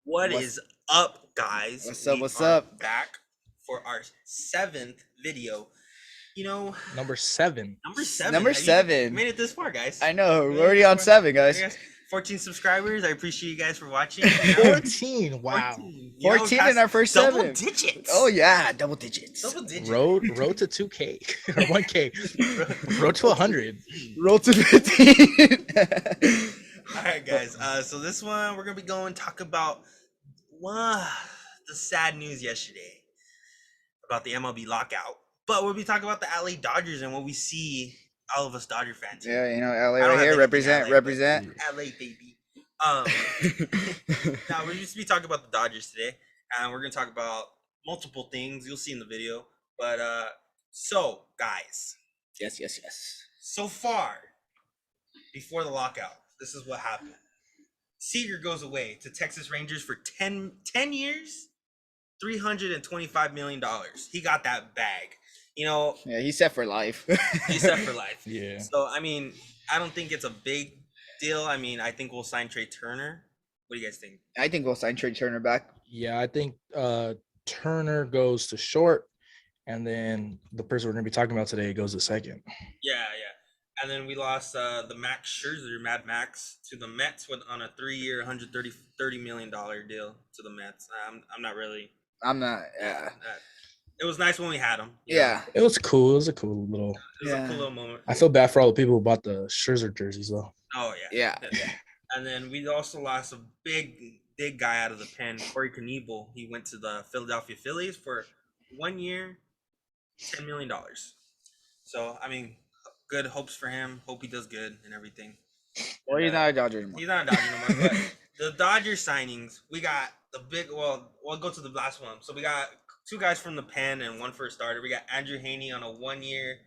What is up, guys? What's up? We What's are up? back for our 7th video. You know, Number 7. number 7. Number You 7. made it this far, guys. I know. You made We're it already this on far. 7, guys. Yes, 14 subscribers. I appreciate you guys for watching. You know? 14. Wow. 14. You know, 14 in past our first double 7. digits. Oh, yeah. Double digits. Double digits. Road to 2K or 1K. Road to 100. Roll to 15. All right, guys. So this one we're gonna be talk about the sad news yesterday about the MLB lockout. But we'll be talking about the LA Dodgers and what we see, all of us Dodger fans. Yeah, you know, LA I don't right have here. anything Represent, LA, represent. LA, baby. Now we're just be talking about the Dodgers today, and we're gonna talk about multiple things. You'll see in the video. But so guys, Yes. so far before the lockout, this is what happened. Seager goes away to Texas Rangers for 10 years, $325 million. He got that bag. You know, Yeah, he's set for life. he's set for life. Yeah. So, I mean, I don't think it's a big deal. I mean, I think we'll sign Trey Turner. What do you guys think? I think we'll sign Trey Turner back. Yeah, I think Turner goes to short, and then the person we're going to be talking about today goes to second. Yeah. And then we lost the Max Scherzer, Mad Max, to the Mets on a 3-year, $130 million deal to the Mets. I'm not really. I'm not. Yeah. It was nice when we had him. Yeah. It was cool. It was a cool little. It was a cool little moment. I feel bad for all the people who bought the Scherzer jerseys, though. Oh, Yeah. And then we also lost a big guy out of the pen, Corey Knebel. He went to the Philadelphia Phillies for 1 year, $10 million. So, I mean, good hopes for him. Hope he does good and everything. Well, he's not a Dodger anymore. He's not a Dodger anymore. But the Dodgers signings, we got the big. Well, we'll go to the last one. So we got 2 guys from the pen and 1 for a starter. We got Andrew Haney on a 1-year,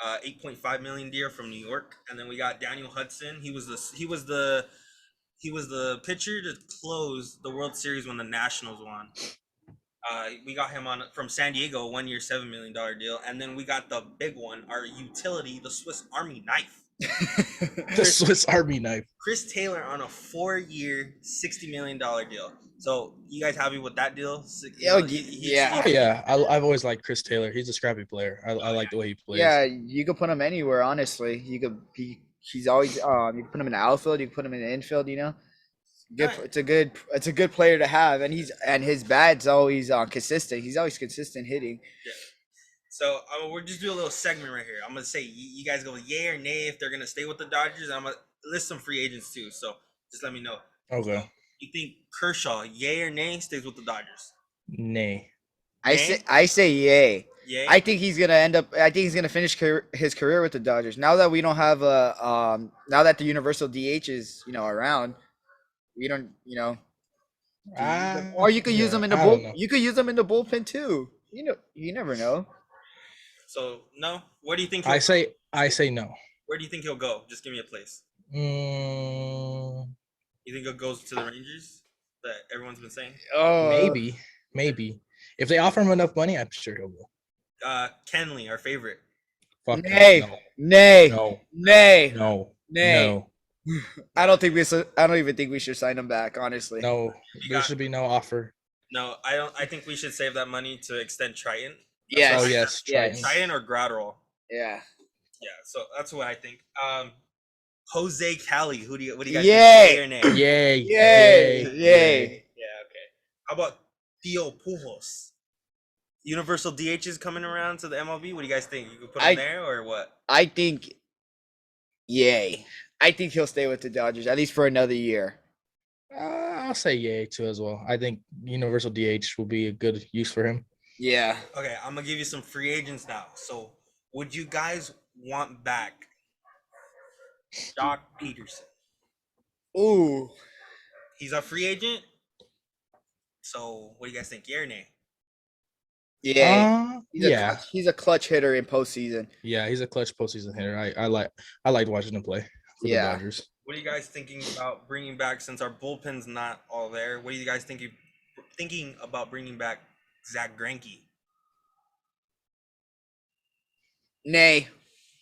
$8.5 million deal from New York, and then we got Daniel Hudson. He was the pitcher to close the World Series when the Nationals won. We got him from San Diego, 1-year, $7 million deal, and then we got the big one, our utility, the Swiss Army knife. The Swiss Army knife. Chris Taylor on a 4-year, $60 million deal. So you guys happy with that deal? Yeah. I've always liked Chris Taylor. He's a scrappy player. I like the way he plays. Yeah, you could put him anywhere. Honestly, he's always. You can put him in the outfield. You can put him in the infield. You know, good. Right. It's a good player to have, and his bat's always consistent. He's always consistent hitting. Yeah. So we're just doing a little segment right here. I'm gonna say you guys go yay or nay if they're gonna stay with the Dodgers. I'm gonna list some free agents too. So just let me know. Okay. So, you think Kershaw, yay or nay, stays with the Dodgers? Nay. I say yay. Yay. I think he's gonna finish his career with the Dodgers. Now that we don't have now that the universal DH is around, we don't or you could use him in the You could use him in the bullpen too. You never know. So no, where do you think? I say no. Where do you think he'll go? Just give me a place. Mm, You think it goes to the Rangers that everyone's been saying? Maybe. If they offer him enough money, I'm sure he'll go. Kenley, our favorite. Fuck Nay. No. I don't even think we should sign him back. Honestly. No. There should be no offer. No, I don't. I think we should save that money to extend Triton. Yes. Oh yes. Triton or Gratterall. Yeah. Yeah. So that's what I think. Jose Cali. What do you guys Yay. think? Yay. Yay. Yeah. Okay. How about Theo Pujols? Universal DH is coming around to the MLB. What do you guys think? You could put him there or what? I think. Yay. I think he'll stay with the Dodgers at least for another year. I'll say yay too as well. I think Universal DH will be a good use for him. Yeah. Okay, I'm gonna give you some free agents now. So, would you guys want back Jock Peterson? Ooh. He's a free agent. So, what do you guys think? Yeah or nay? Yeah. Yeah. He's a clutch hitter in postseason. Yeah, he's a clutch postseason hitter. I liked watching him play for the Dodgers. What are you guys thinking about bringing back since our bullpen's not all there? What are you guys thinking about bringing back Zach Greinke? Nay.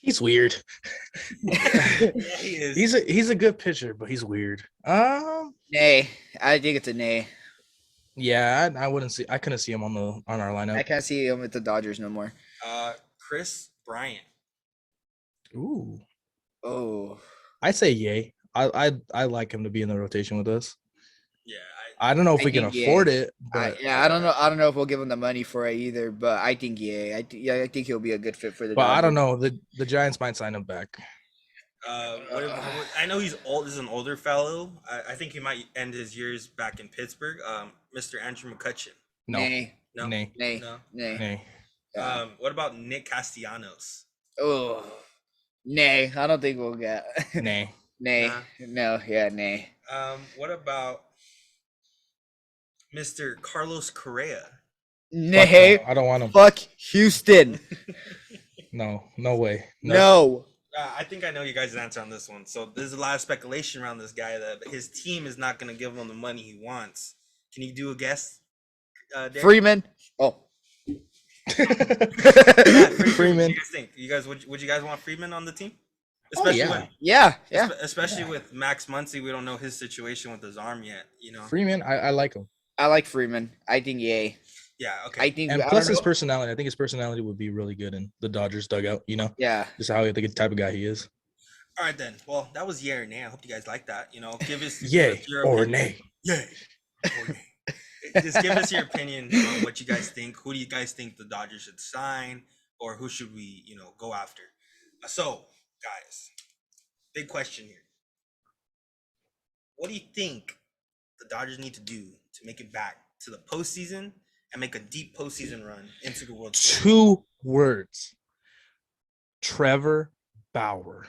He's weird. Yeah, he is. He's a good pitcher, but he's weird. Nay. I think it's a nay. Yeah, I wouldn't see. I couldn't see him on our I lineup. can't see him with the Dodgers no more. Chris Bryant. Ooh, Oh, I say yay. I like him to be in the rotation with us. Yeah, I don't know if I we can think yeah. afford it, but I don't know. I don't know if we'll give him the money for it either, but I think yeah. I think he'll be a good fit for the I don't Dodgers. know. The Giants might sign him back. I know he's old. This is an older fellow. I think he might end his years back in Pittsburgh. Mr. Andrew McCutcheon. No, Nay, No, nay, nay, no. nay. nay. Yeah. What about Nick Castellanos? Oh, nay. I don't think we'll get. Nay. Nay. Nah. No. Yeah. Nay. What about Mr. Carlos Correa? Fuck no. Nay. I don't want him. Fuck Houston. No, no way. No. No. I think I know you guys' answer on this one. So there's a lot of speculation around this guy that his team is not going to give him the money he wants. Can you do a guess? Derek? Freeman. Oh. Yeah, Freddie Freeman. What do Freeman. you guys think? You guys would you guys want Freeman on the team? Oh, yeah. Yeah. Yeah. Especially with Max Muncy, we don't know his situation with his arm yet. You know. Freeman, I like him. I like Freeman. I think yay. Yeah. Okay. I think. And I plus don't his know. personality. I think his personality would be really good in the Dodgers dugout, Yeah. Just how the type of guy he is. All right then. Well, that was yay or nay. I hope you guys like that. You know, give us Yay your or opinion. nay. Yay or nay. Just give us your opinion on what you guys think. Who do you guys think the Dodgers should sign, or who should we, go after? So, guys, big question here. What do you think the Dodgers need to do to make it back to the postseason and make a deep postseason run into the World Series? 2 words. Trevor Bauer.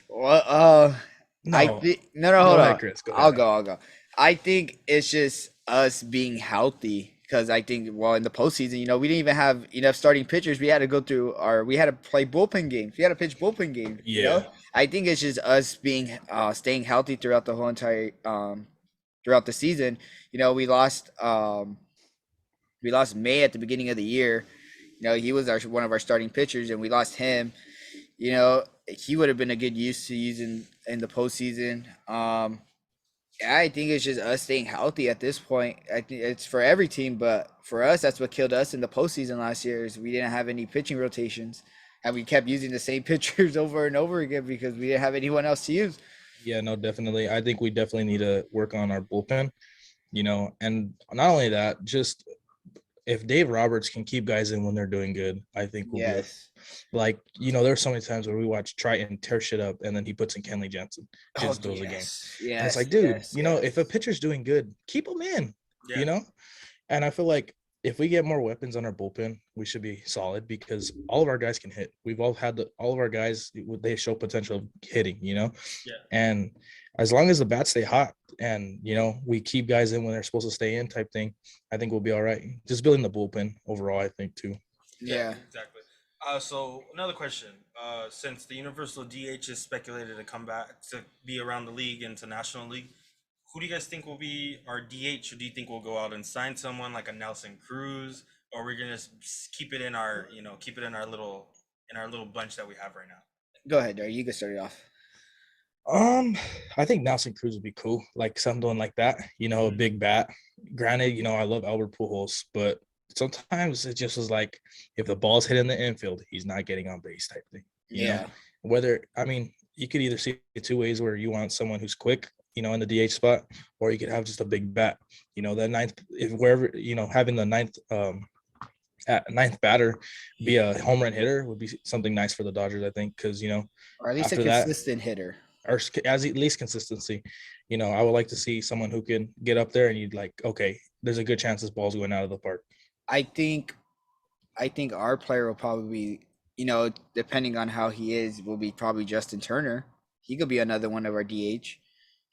Well, No. I think no, Go hold ahead, on. Chris. Go I'll ahead. go. I think it's just us being healthy because I think in the postseason, we didn't even have enough starting pitchers. We had to go through we had to play bullpen games. We had to pitch bullpen games. Yeah. I think it's just us being staying healthy throughout the whole entire throughout the season. We lost May at the beginning of the year. He was one of our starting pitchers, and we lost him. He would have been a good use to use in the postseason. I think it's just us staying healthy at this point. I think it's for every team, but for us, that's what killed us in the postseason last year. Is we didn't have any pitching rotations, and we kept using the same pitchers over and over again because we didn't have anyone else to use. Yeah, no, definitely. I think we definitely need to work on our bullpen, and not only that, just if Dave Roberts can keep guys in when they're doing good, I think we'll be Yes. like, there's so many times where we watch Triton tear shit up and then he puts in Kenley Jansen, just throws a game. And it's like, dude, if a pitcher's doing good, keep him in, Yeah. And I feel like if we get more weapons on our bullpen, we should be solid because all of our guys can hit. We've all had all of our guys, they show potential of hitting, Yeah. And as long as the bats stay hot and, we keep guys in when they're supposed to stay in type thing, I think we'll be all right. Just building the bullpen overall, I think, too. Yeah. Exactly. So another question. Since the Universal DH is speculated to come back to be around the league into National League, who do you guys think will be our DH? Or do you think we'll go out and sign someone like a Nelson Cruz, or we're gonna keep it in our little bunch that we have right now? Go ahead, Derek. You can start it off. I think Nelson Cruz would be cool, like something like that. A big bat. Granted, I love Albert Pujols, but sometimes it just was like if the ball's hitting the infield, he's not getting on base type thing. You know? You could either see it 2 ways where you want someone who's quick, in the DH spot, or you could have just a big bat. The ninth, if wherever having the ninth batter be a home run hitter would be something nice for the Dodgers, I think, because or at least after a that, consistent hitter. or as at least consistency. I would like to see someone who can get up there and you'd like, okay, there's a good chance this ball's going out of the park. I think our player will probably be, depending on how he is, will be probably Justin Turner. He could be another one of our DH.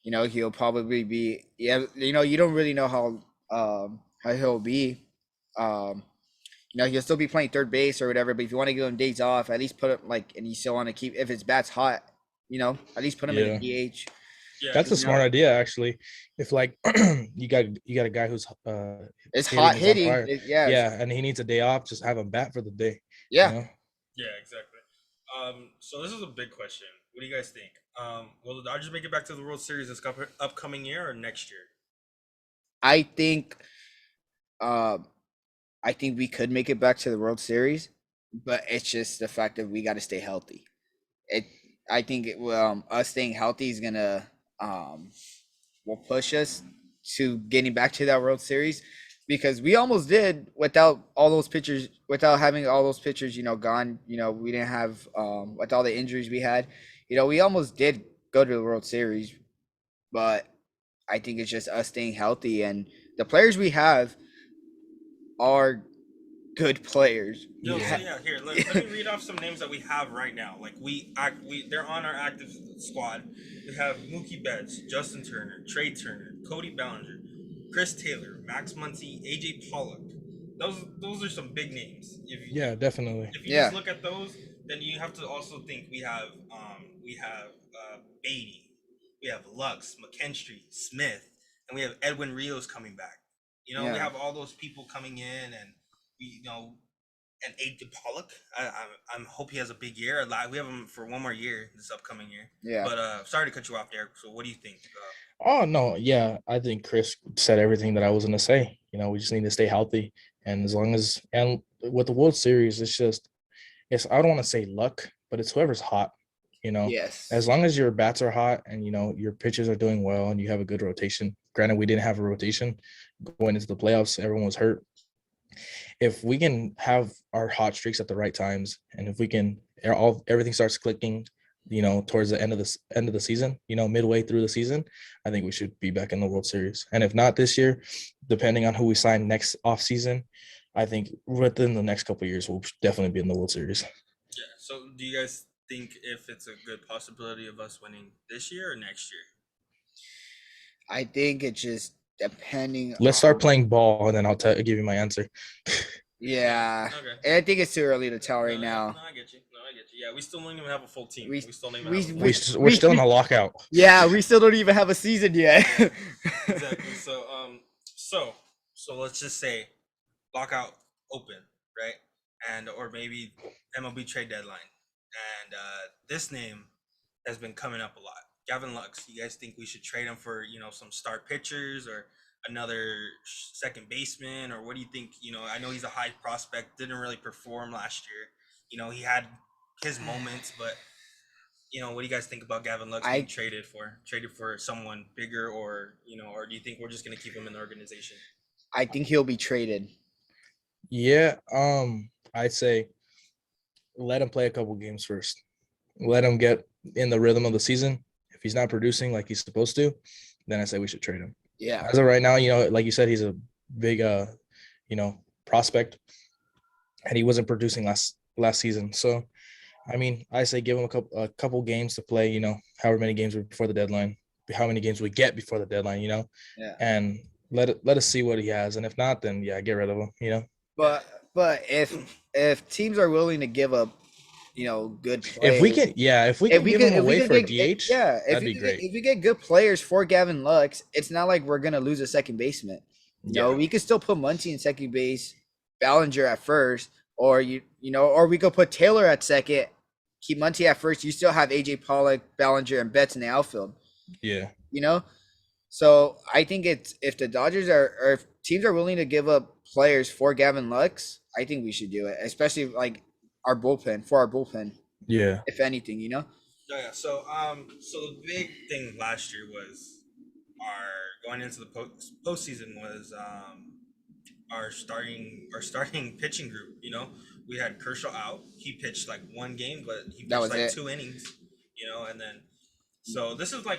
He'll probably be you don't really know how he'll be. He'll still be playing third base or whatever, but if you want to give him days off, at least put him and you still want to keep if his bat's hot, at least put him in a DH. Yeah, That's a smart idea, actually. If you got a guy who's it's hot hitting, and he needs a day off, just have him bat for the day. Yeah. Yeah, exactly. So this is a big question. What do you guys think? Will the Dodgers make it back to the World Series this upcoming year or next year? I think uh, I think we could make it back to the World Series, but it's just the fact that we got to stay healthy. It I think us staying healthy is gonna um will push us to getting back to that World Series because we almost did without all those pitchers, without having all those pitchers, gone. We didn't have with all the injuries we had. We almost did go to the World Series, but I think it's just us staying healthy and the players we have are good players. Yo, so yeah, here let me read off some names that we have right now. Like they're on our active squad. We have Mookie Betts, Justin Turner, Trey Turner, Cody Bellinger, Chris Taylor, Max Muncy, AJ Pollock. Those are some big names. Yeah, definitely. If you Yeah. just look at those, then you have to also think we have Beatty, we have Lux, McKinstry, Smith, and we have Edwin Rios coming back. We Yeah. have all those people coming in, and and AJ Pollock. I hope he has a big year. We have him for one more year this upcoming year. Yeah. But sorry to cut you off, Derek. So what do you think? Oh no, yeah, I think Chris said everything that I was gonna say. We just need to stay healthy, and and with the World Series, I don't want to say luck, but it's whoever's hot. Yes. As long as your bats are hot and your pitchers are doing well and you have a good rotation. Granted, we didn't have a rotation going into the playoffs; everyone was hurt. If we can have our hot streaks at the right times, and if we can, everything starts clicking, towards the end of the season, midway through the season, I think we should be back in the World Series. And if not this year, depending on who we sign next off season, I think within the next couple of years we'll definitely be in the World Series. Yeah. So do you guys think if it's a good possibility of us winning this year or next year? I think it's just depending. Let's start playing ball, and then I'll give you my answer. Yeah. Okay. And I think it's too early to tell right now. No, I get you. Yeah, we still don't even have a full team. We- We still don't even we- have a full We're team. still in the lockout. Yeah, we still don't even have a season yet. Exactly. So let's just say lockout open, right? And or maybe MLB trade deadline. And this name has been coming up a lot. Gavin Lux. You guys think we should trade him for some start pitchers or another second baseman, or what do you think? I know he's a high prospect. Didn't really perform last year. He had his moments, but what do you guys think about Gavin Lux being traded for someone bigger, or or do you think we're just gonna keep him in the organization? I think he'll be traded. Yeah, I'd say let him play a couple games first. Let him get in the rhythm of the season. If he's not producing like he's supposed to, then I say we should trade him. Yeah. As of right now, like you said, he's a big prospect, and he wasn't producing last season. So I mean, I say give him a couple games to play, however many games before the deadline, how many games we get before the deadline, Yeah. and let us see what he has. And if not, then yeah, get rid of him, But if teams are willing to give up, good players, If we can give him away for a DH, that'd be great. If we get good players for Gavin Lux, it's not like we're gonna lose a second baseman. We could still put Muncy in second base, Ballinger at first, or or we could put Taylor at second, keep Muncy at first. You still have AJ Pollock, Ballinger, and Betts in the outfield. Yeah. So I think it's if the Dodgers or if teams are willing to give up players for Gavin Lux, I think we should do it, especially like our bullpen. Yeah. If anything, Yeah. So the big thing last year was going into the postseason was our starting pitching group. We had Kershaw out. He pitched like one game, but he pitched like 2 innings. And then so this is what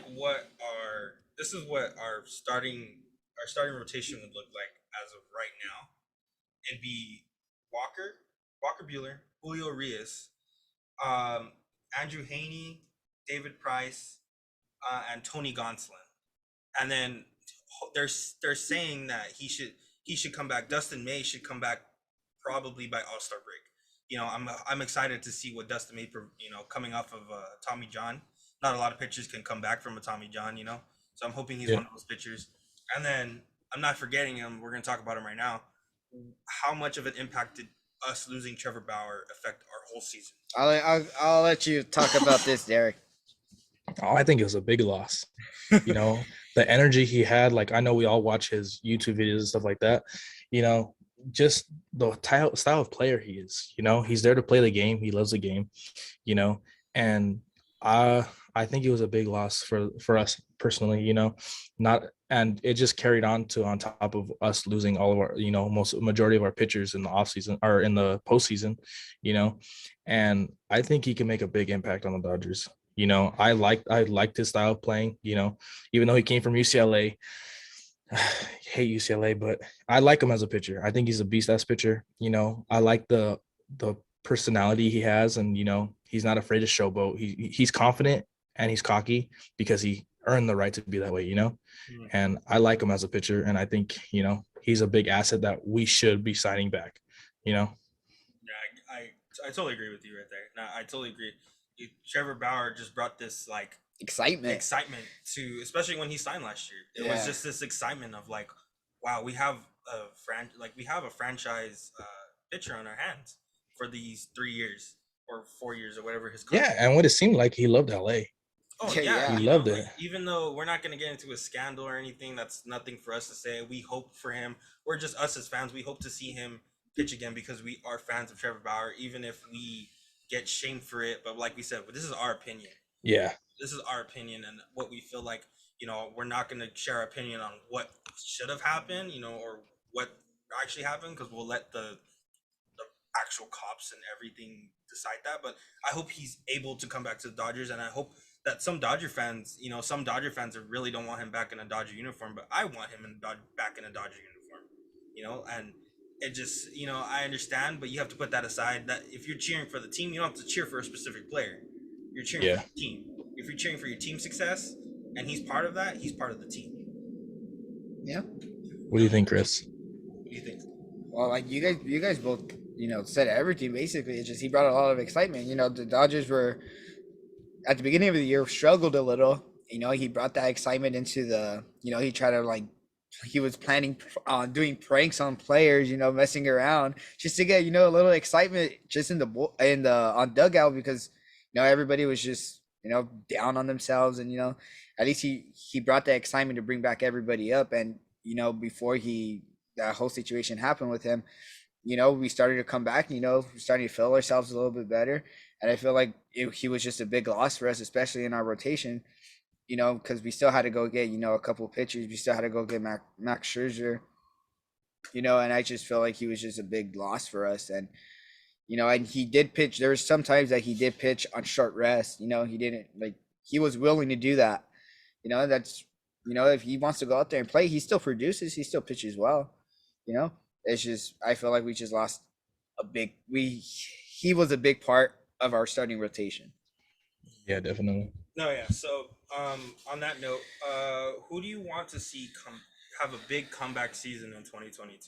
our starting rotation would look like as of right now. It'd be Walker Buehler, Julio Reyes, Andrew Haney, David Price, and Tony Gonsolin. And then they're saying that he should come back. Dustin May should come back probably by All-Star break. I'm excited to see what Dustin May, coming off of Tommy John. Not a lot of pitchers can come back from a Tommy John, So I'm hoping he's one of those pitchers. And then I'm not forgetting him. We're going to talk about him right now. How much of an impact did us losing Trevor Bauer affect our whole season? I'll let you talk about this, Derek. Oh, I think it was a big loss. You know, the energy he had, like I know we all watch his YouTube videos and stuff like that, you know, just the style of player he is, you know, he's there to play the game. He loves the game, you know, and I I think it was a big loss for us personally, you know, not and it just carried on top of us losing all of our, you know, most majority of our pitchers in the offseason or in the postseason, you know, and I think he can make a big impact on the Dodgers. You know, I liked his style of playing, you know, even though he came from UCLA. Hate UCLA, but I like him as a pitcher. I think he's a beast ass pitcher. You know, I like the personality he has, and you know, he's not afraid to showboat. He's confident and he's cocky because he earned the right to be that way, you know. Mm. And I like him as a pitcher, and I think, you know, he's a big asset that we should be signing back, you know. Yeah, I totally agree with you right there. No, I totally agree. Trevor Bauer just brought this like Excitement. to, especially when he signed last year. It was Yeah. just this excitement of like, wow, we have a franchise pitcher on our hands for these 3 years or 4 years or whatever his Yeah, contract. and what it seemed like, he loved LA. Oh Yeah, yeah, yeah. He loved it. like even though we're not gonna get into a scandal or anything, that's nothing for us to say. We hope for him. We're just us as fans. We hope to see him pitch again because we are fans of Trevor Bauer, even if we get shamed for it. But like we said, this is our opinion. Yeah. This is our opinion and what we feel like. We're not gonna share our opinion on what should have happened, or what actually happened, because we'll let the actual cops and everything decide that. But I hope he's able to come back to the Dodgers, and I hope that some Dodger fans, really don't want him back in a Dodger uniform, but I want him back in a Dodger uniform. And it just, I understand, but you have to put that aside. That if you're cheering for the team, you don't have to cheer for a specific player. You're cheering Yeah. for the team. If you're cheering for your team's success, and he's part of that, he's part of the team. Yeah. What do you think, Chris? What do you think? Well, like you guys both, said everything basically. It's just he brought a lot of excitement. The Dodgers were at the beginning of the year struggled a little. He brought that excitement into the. He tried to like, he was planning on doing pranks on players. Messing around just to get a little excitement just in the on dugout, because everybody was just down on themselves, and at least he brought that excitement to bring back everybody up. And before that whole situation happened with him, we started to come back, we started to feel ourselves a little bit better. And I feel like he was just a big loss for us, especially in our rotation, because we still had to go get, a couple of pitchers. We still had to go get Max Scherzer, and I just feel like he was just a big loss for us. And, and he did pitch. There was some times that he did pitch on short rest, he didn't like, he was willing to do that. That's, if he wants to go out there and play, he still produces, he still pitches well, it's just, I feel like we just lost he was a big part of our starting rotation. Yeah, definitely. No, yeah. So, on that note, who do you want to see have a big comeback season in 2022?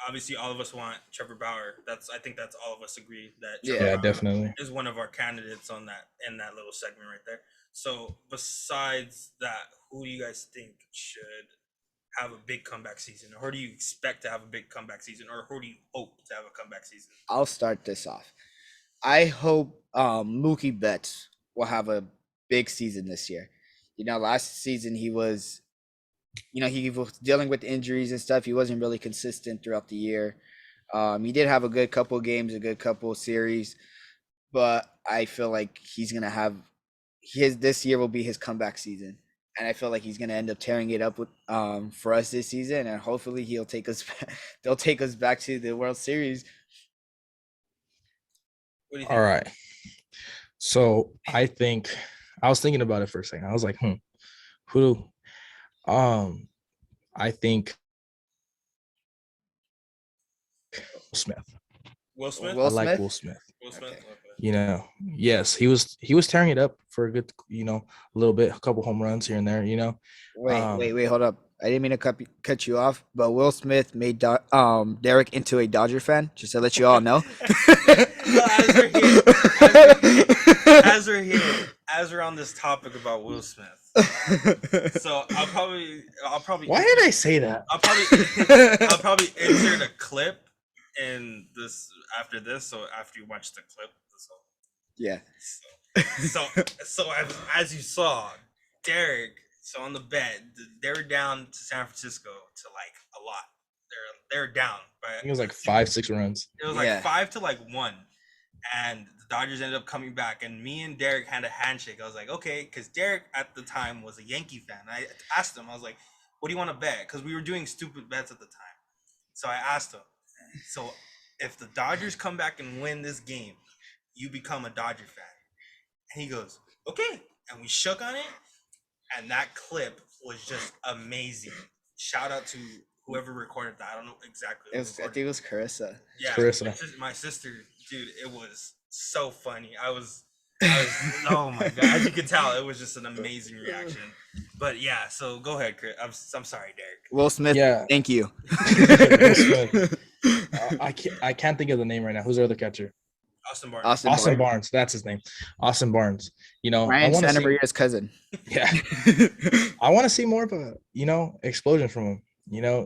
Obviously all of us want Trevor Bauer. I think that's all of us agree that Trevor Yeah, Bauer definitely. is one of our candidates in that little segment right there. So, besides that, who do you guys think should have a big comeback season, or who do you expect to have a big comeback season, or who do you hope to have a comeback season? I'll start this off. I hope Mookie Betts will have a big season this year. Last season he was, he was dealing with injuries and stuff. He wasn't really consistent throughout the year. He did have a good couple of games, a good couple of series, but I feel like he's gonna have this year will be his comeback season, and I feel like he's gonna end up tearing it up with for us this season, and hopefully they'll take us back to the World Series. What do you think? All right. So I was thinking about it for a second. I was like, who? I think Smith. Will Smith. Will I like Smith? Will Smith. Will Smith. Okay. Yes, he was tearing it up for a good, a little bit, a couple home runs here and there. Wait, hold up. I didn't mean to cut you off, but Will Smith made Derek into a Dodger fan, just to let you all know. As we're on this topic about Will Smith, so I'll probably. Why did I say that? I'll probably insert a clip in this after this. So after you watch the clip, Yeah. So So as you saw, Derek. So on the bet, they were down to San Francisco to like a lot. They're down, I but think it was like 5-6 runs. it was like Yeah. 5-1, and the Dodgers ended up coming back. And me and Derek had a handshake. I was like, okay, because Derek at the time was a Yankee fan. I asked him, I was like, what do you want to bet? Because we were doing stupid bets at the time. So I asked him, so if the Dodgers come back and win this game, you become a Dodger fan. And he goes, okay. And we shook on it, and that clip was just amazing. Shout out to whoever recorded that. I don't know exactly. I think it was Carissa. Yeah, Carissa. my sister, dude. It was so funny. I was oh my god. As you can tell, it was just an amazing reaction. But yeah, so go ahead, Chris. I'm sorry, Derek. Will Smith. Yeah. Thank you. Will Smith. I can't think of the name right now. Who's our other catcher? Austin Barnes. Austin Barnes. That's his name. Austin Barnes. You know, Ryan I want to see. Santamaria's cousin. Yeah. I want to see more of a, explosion from him.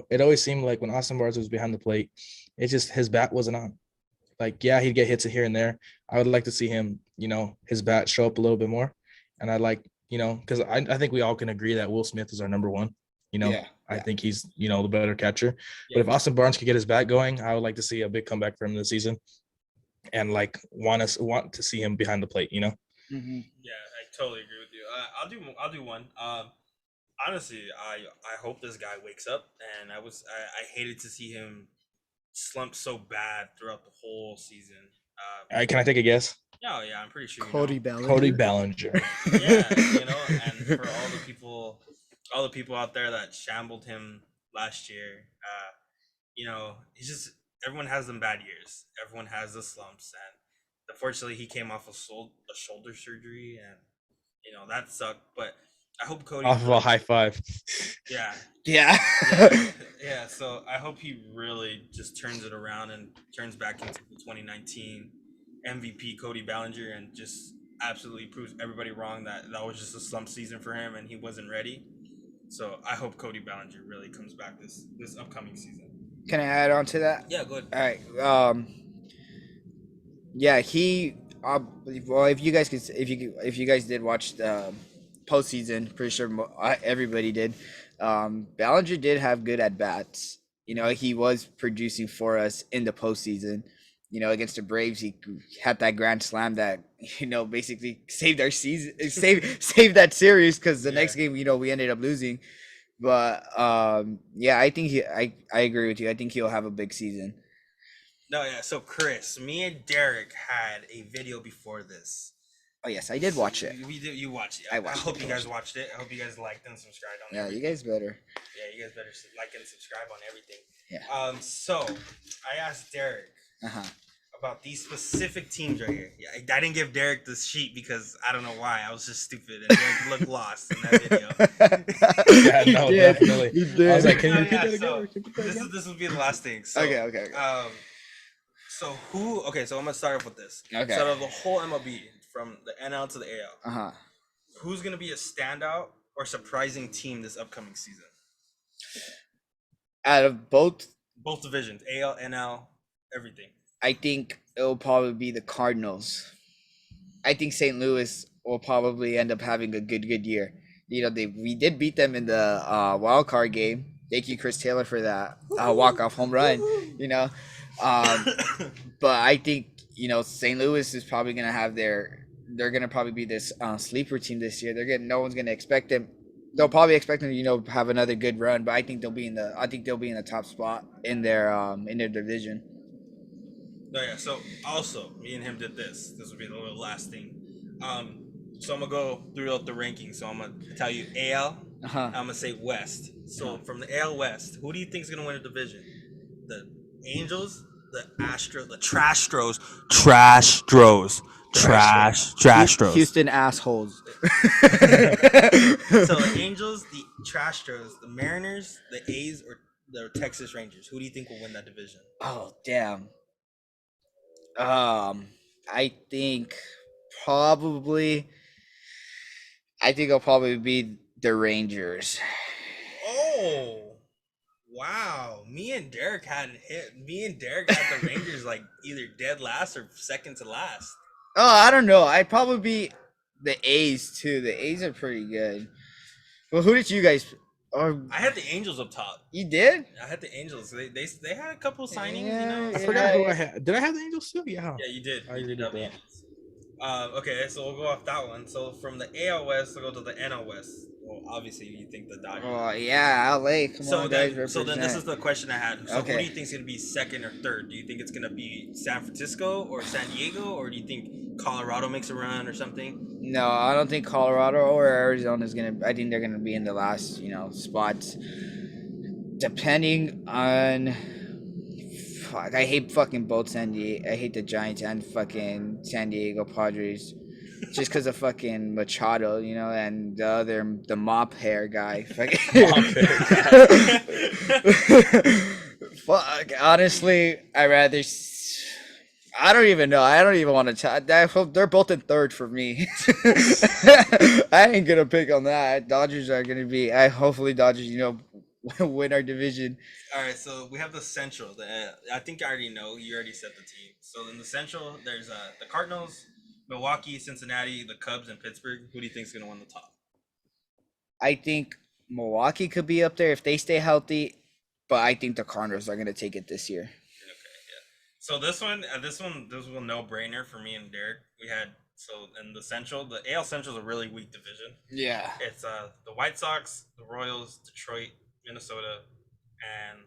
It always seemed like when Austin Barnes was behind the plate, it's just his bat wasn't on. Like, yeah, he'd get hits here and there. I would like to see him, his bat show up a little bit more. And I'd like, because I think we all can agree that Will Smith is our number one. I think he's, the better catcher. Yeah. But if Austin Barnes could get his bat going, I would like to see a big comeback for him this season. And like want to see him behind the plate, Yeah, I totally agree with you. I'll do one. Honestly, I hope this guy wakes up, and I hated to see him slump so bad throughout the whole season. Can I take a guess? Yeah, I'm pretty sure. Cody Bellinger. Cody Bellinger. Yeah, and for all the people out there that shambled him last year, he's just, everyone has them bad years. Everyone has the slumps, and unfortunately, he came off a shoulder surgery, and that sucked. But I hope Cody Off of a high five. Yeah. Yeah. Yeah. So I hope he really just turns it around and turns back into the 2019 MVP Cody Bellinger and just absolutely proves everybody wrong that was just a slump season for him and he wasn't ready. So I hope Cody Bellinger really comes back this upcoming season. Can I add on to that? Yeah, good. All right. Yeah, he. Well, if you guys did watch the postseason, pretty sure everybody did. Ballinger did have good at bats. He was producing for us in the postseason. Against the Braves, he had that grand slam that basically saved our season, saved that series because the next game we ended up losing. But yeah, I think I agree with you. I think he'll have a big season. No, yeah. So Chris, me and Derek had a video before this. Oh yes, I did watch it. You watched it. I watched hope it. you guys watched it. I hope you guys liked and subscribed on. Yeah, everything. you guys better. Yeah, you guys better like and subscribe on everything. Yeah. So I asked Derek about these specific teams right here. Yeah, I didn't give Derek this sheet because I don't know why. I was just stupid and Derek looked lost in that video. Yeah, no, definitely. I was like, can you repeat that again? So this will be the last thing. So, Okay. So I'm gonna start off with this. Okay. So out of the whole MLB, from the NL to the AL, who's gonna be a standout or surprising team this upcoming season? Out of both divisions, AL, NL, everything. I think it'll probably be the Cardinals. I think St. Louis will probably end up having a good year. We did beat them in the wild card game. Thank you, Chris Taylor, for that walk-off home run. But I think St. Louis is probably gonna have they're gonna probably be this sleeper team this year. No one's gonna expect them. They'll probably expect them to have another good run, but I think they'll be in the top spot in their division. No, yeah. So also, me and him did this. This will be the little last thing. So I'm gonna go through the rankings. So I'm gonna tell you AL. I'm gonna say West. So from the AL West, who do you think is gonna win the division? The Angels, the Astros, the Trastros. Houston assholes. So the Angels, the Trastros, the Mariners, the A's, or the Texas Rangers. Who do you think will win that division? Oh damn. I think it'll probably be the Rangers. Oh, wow. Me and Derek had the Rangers like either dead last or second to last. Oh, I don't know. I'd probably be the A's too. The A's are pretty good. Well, who did you guys? Or I had the Angels up top. you did? I had the Angels. They had a couple signings, Yeah, I so- forgot who yeah. I had. Did I have the Angels too? Yeah. Yeah, you did. I You already did have the did that. Angels. Okay, so we'll go off that one. So from the AL West, we'll go to the NL West. Well, obviously, you think the Dodgers. Oh yeah, LA. Come So on, guys, then, represent. this is the question I had. So who Okay. do you think is going to be second or third? Do you think it's going to be San Francisco or San Diego, or do you think Colorado makes a run or something? No, I don't think Colorado or Arizona is gonna. I think they're gonna be in the last, spots. Depending on. Fuck, I hate fucking both San Diego. I hate the Giants and fucking San Diego Padres, just because of fucking Machado, and the mop hair guy. Fuck. Honestly, I rather. I don't even know. I don't even want to tell. They're both in third for me. I ain't gonna pick on that. Dodgers are gonna be. Hopefully Dodgers, win our division. All right, so we have the Central. I think I already know. You already set the team. So in the Central, there's the Cardinals, Milwaukee, Cincinnati, the Cubs, and Pittsburgh. Who do you think is going to win the top? I think Milwaukee could be up there if they stay healthy, but I think the Cardinals are gonna take it this year. Okay, yeah. So this was a no-brainer for me and Derek. We had in the Central, the AL Central is a really weak division. Yeah. It's the White Sox, the Royals, Detroit, Minnesota, and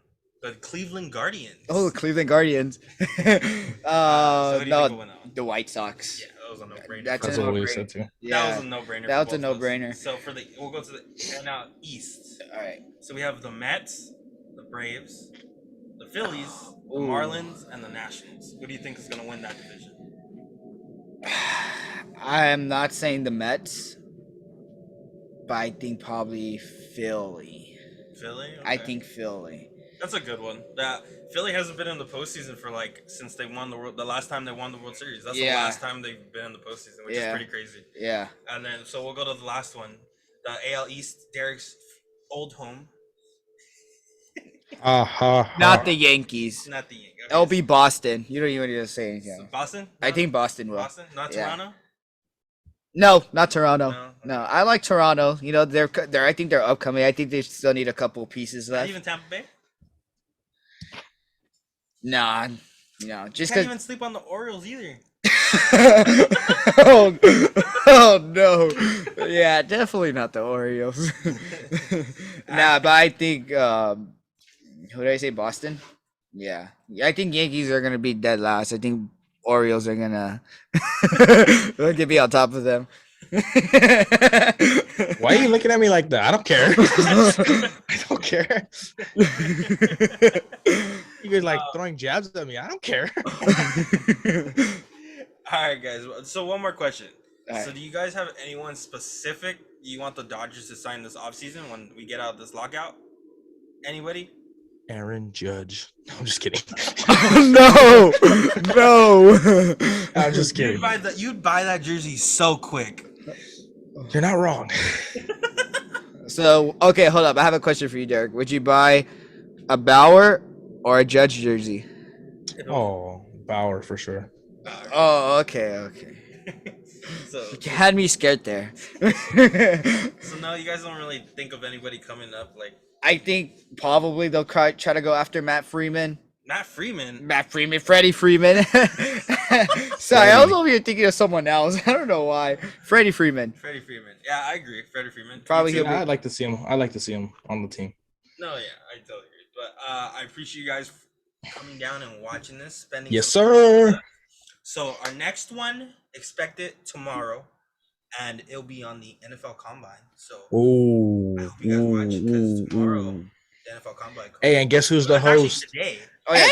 the Cleveland Guardians. Oh, the Cleveland Guardians. So who do you think will No, win that one? the White Sox. Yeah, that was a no-brainer. That's a what we no-brainer. said too. That Yeah. was a no-brainer. That for was a both of us. no-brainer. So we'll go to the NL East. All right. So we have the Mets, the Braves, the Phillies, the Ooh. Marlins, and the Nationals. Who do you think is going to win that division? I am not saying the Mets, but I think probably Philly. Philly. I Okay. think Philly. That's a good one. That Philly hasn't been in the postseason for since they won the last time they won the World Series. That's the Yeah. last time they've been in the postseason, which is Yeah. pretty crazy. Yeah. And then so we'll go to the last one, the AL East, Derek's old home, Not the Yankees. not the Yankees. It'll be Boston. You don't even need to say anything. So Boston. I No? think Boston will. Boston, not Yeah. Toronto. No, not Toronto. No? No, I like Toronto. They're. I think they're upcoming. I think they still need a couple pieces Not left. even Tampa Bay. Nah, no, just Can't because. even sleep on the Orioles either. Oh, oh no! Yeah, definitely not the Orioles. Nah, but I think who did I say? Boston. Yeah, I think Yankees are gonna be dead last. I think Orioles are gonna they're gonna be on top of them. Why are you looking at me like that? I don't care. I don't care. You guys like throwing jabs at me. I don't care. All right, guys. So one more question. All right. So do you guys have anyone specific you want the Dodgers to sign this offseason when we get out of this lockout? Anybody? Aaron Judge. No, I'm just kidding. No, no. I'm just kidding. You'd buy that jersey so quick. You're not wrong. So okay, hold up. I have a question for you, Derek. Would you buy a Bauer or a Judge jersey? Oh, Bauer for sure. Oh, okay. So You had me scared there. no, you guys don't really think of anybody coming up like I think probably they'll try to go after Matt Freeman. Matt Freeman. Freddie Freeman. Sorry, I was over here thinking of someone else. I don't know why. Freddie Freeman. Freddie Freeman. Yeah, I agree. Freddie Freeman. Probably Me too. he'll be- I'd like to see him. I'd like to see him on the team. No, yeah, I totally agree. But I appreciate you guys coming down and watching this, spending. Yes, some- sir. So our next one, expect it tomorrow, and it'll be on the NFL Combine. So Oh. I hope you guys watch because tomorrow the NFL Combine. Hey, and guess who's the Well, actually host? today. Oh yeah.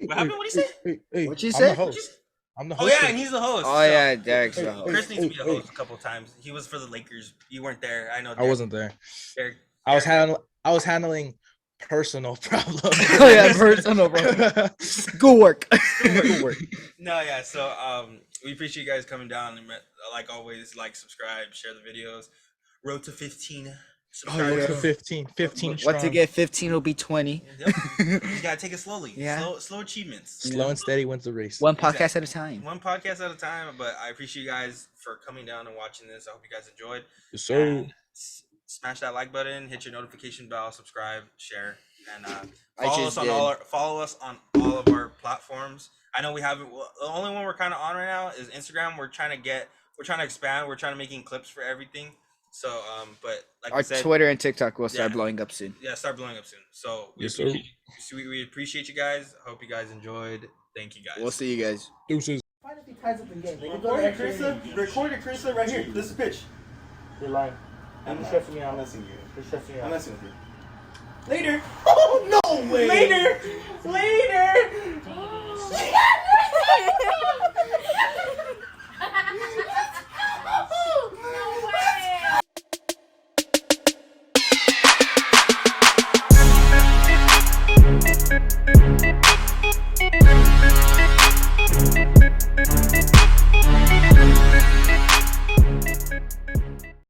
What happened? What did you say? Hey, What'd you I'm say? the host. I'm the Oh host. yeah, and he's the host. Oh yeah, Derek's the host. Chris needs to be the host a couple times. He was for the Lakers. You weren't there. I know. I wasn't there. Derek. I was handling personal problems. Oh yeah, personal, bro. Schoolwork. No, yeah. So we appreciate you guys coming down. And like always, like, subscribe, share the videos. Road to 15 subscribers. yeah. To 15 What strong. to get 15 will be 20. Yep. You gotta take it slowly. Yeah. Slow achievements. Slow and steady wins the race. One podcast at a time. One podcast at a time. But I appreciate you guys for coming down and watching this. I hope you guys enjoyed. Yes, sir. And smash that like button, hit your notification bell, subscribe, share, and follow us on all of our platforms. I know we haven't. Well, the only one we're kind of on right now is Instagram. We're trying to expand. We're trying to making clips for everything. So, but like I Our said, Twitter and TikTok will start Yeah. blowing up soon. yeah, start blowing up soon. So Yes, sir. we appreciate you guys. I hope you guys enjoyed. Thank you guys. We'll see you guys. Deuces. Record it, Krista, right here. This is pitch. You're lying. I'm You're not. stressing me out. I'm messing with you. You're stressing me I'm out. messing with you. Later. Oh, no way! Later.